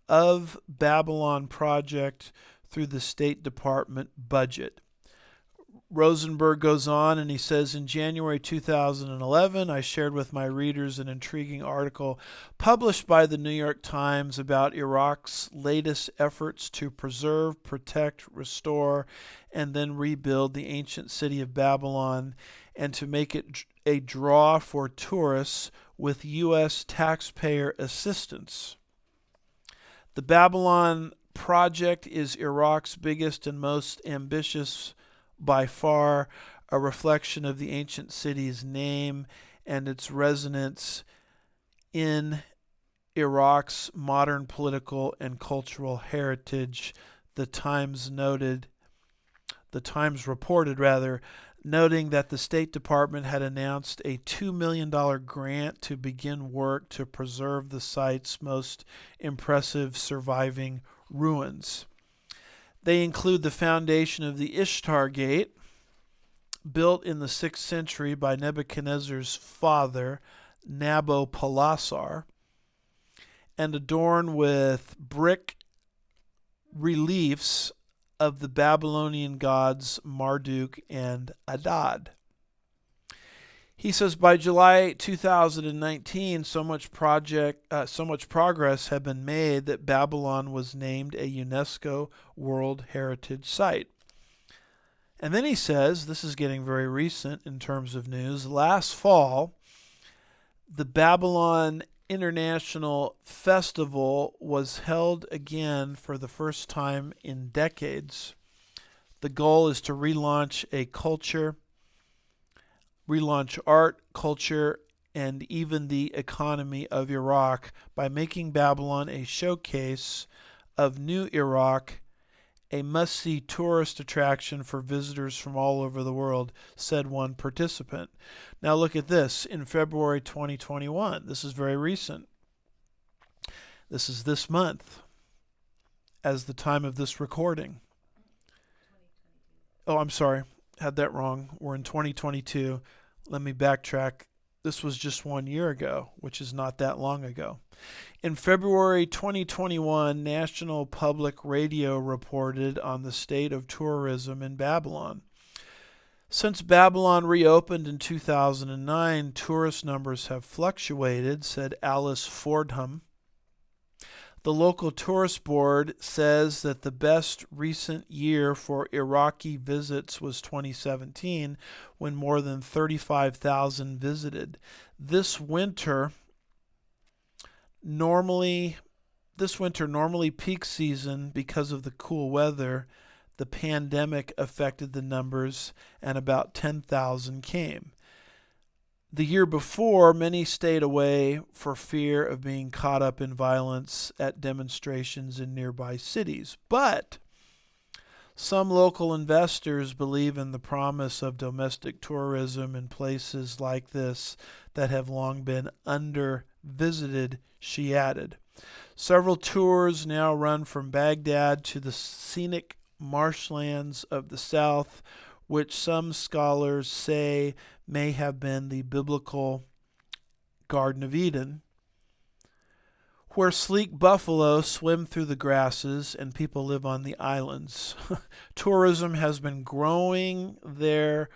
of Babylon project through the State Department budget. Rosenberg goes on and he says, in January 2011, I shared with my readers an intriguing article published by the New York Times about Iraq's latest efforts to preserve, protect, restore, and then rebuild the ancient city of Babylon, and to make it a draw for tourists with U.S. taxpayer assistance. The Babylon project is Iraq's biggest and most ambitious by far, a reflection of the ancient city's name and its resonance in Iraq's modern political and cultural heritage. The Times reported, noting that the State Department had announced a $2 million grant to begin work to preserve the site's most impressive surviving ruins. They include the foundation of the Ishtar Gate, built in the 6th century by Nebuchadnezzar's father, Nabopolassar, and adorned with brick reliefs of the Babylonian gods Marduk and Adad. He says by July 2019, so much progress had been made that Babylon was named a UNESCO World Heritage Site. And then he says, this is getting very recent in terms of news, last fall, the Babylon International Festival was held again for the first time in decades. The goal is to relaunch art, culture, and even the economy of Iraq by making Babylon a showcase of new Iraq, a must-see tourist attraction for visitors from all over the world, said one participant. Now look at this. In February 2021, this is very recent. This is this month, as the time of this recording. Oh, I'm sorry. Had that wrong. We're in 2022. Let me backtrack. This was just 1 year ago, which is not that long ago. In February 2021, National Public Radio reported on the state of tourism in Babylon. Since Babylon reopened in 2009, tourist numbers have fluctuated, said Alice Fordham, The local tourist board says that the best recent year for Iraqi visits was 2017, when more than 35,000 visited. This winter normally peak season because of the cool weather. The pandemic affected the numbers, and about 10,000 came. The year before, many stayed away for fear of being caught up in violence at demonstrations in nearby cities. But some local investors believe in the promise of domestic tourism in places like this that have long been under-visited, she added. Several tours now run from Baghdad to the scenic marshlands of the south, which some scholars say may have been the biblical Garden of Eden, where sleek buffalo swim through the grasses and people live on the islands. Tourism has been growing there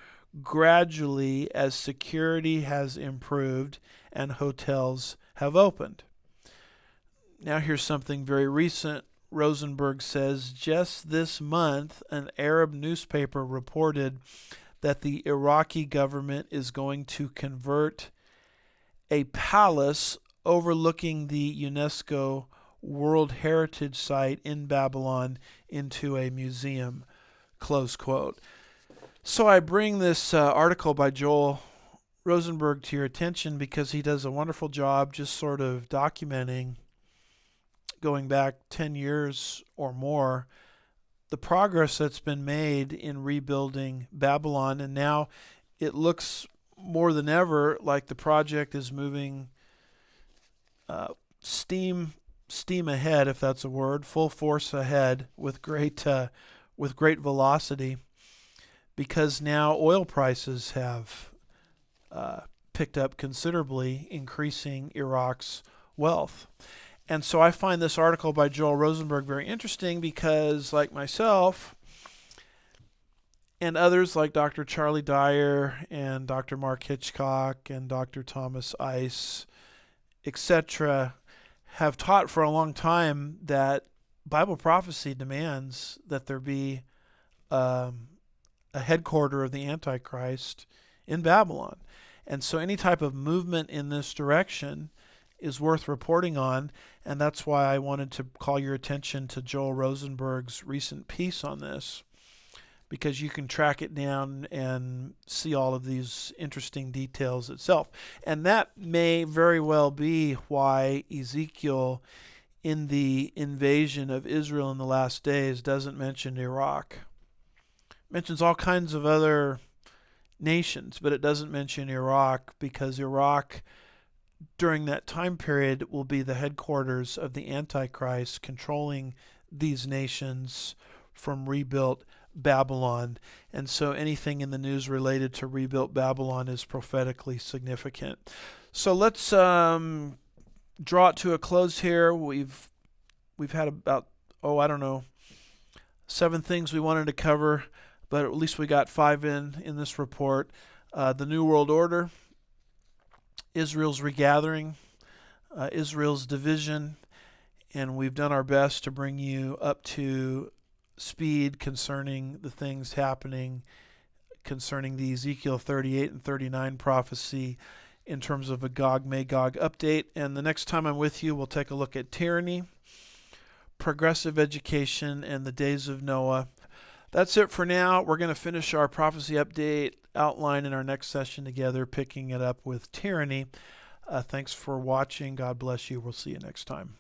gradually as security has improved and hotels have opened. Now here's something very recent. Rosenberg says just this month, an Arab newspaper reported that the Iraqi government is going to convert a palace overlooking the UNESCO World Heritage Site in Babylon into a museum, close quote. So I bring this article by Joel Rosenberg to your attention because he does a wonderful job just sort of documenting, going back 10 years or more, the progress that's been made in rebuilding Babylon. And now it looks more than ever like the project is moving steam ahead, if that's a word, full force ahead with great velocity, because now oil prices have picked up considerably, increasing Iraq's wealth. And so I find this article by Joel Rosenberg very interesting because, like myself and others like Dr. Charlie Dyer and Dr. Mark Hitchcock and Dr. Thomas Ice, etc., have taught for a long time that Bible prophecy demands that there be a headquarter of the Antichrist in Babylon. And so any type of movement in this direction is worth reporting on, and that's why I wanted to call your attention to Joel Rosenberg's recent piece on this, because you can track it down and see all of these interesting details itself. And that may very well be why Ezekiel, in the invasion of Israel in the last days, doesn't mention Iraq. It mentions all kinds of other nations, but it doesn't mention Iraq, because Iraq during that time period will be the headquarters of the Antichrist, controlling these nations from rebuilt Babylon. And so anything in the news related to rebuilt Babylon is prophetically significant. So let's draw it to a close here. We've had about 7 things we wanted to cover, but at least we got 5 in this report. The New World Order, Israel's regathering, Israel's division, and we've done our best to bring you up to speed concerning the things happening concerning the Ezekiel 38 and 39 prophecy in terms of a Gog-Magog update. And the next time I'm with you, we'll take a look at tyranny, progressive education, and the days of Noah. That's it for now. We're going to finish our prophecy update outline in our next session together, picking it up with tyranny. Thanks for watching. God bless you. We'll see you next time.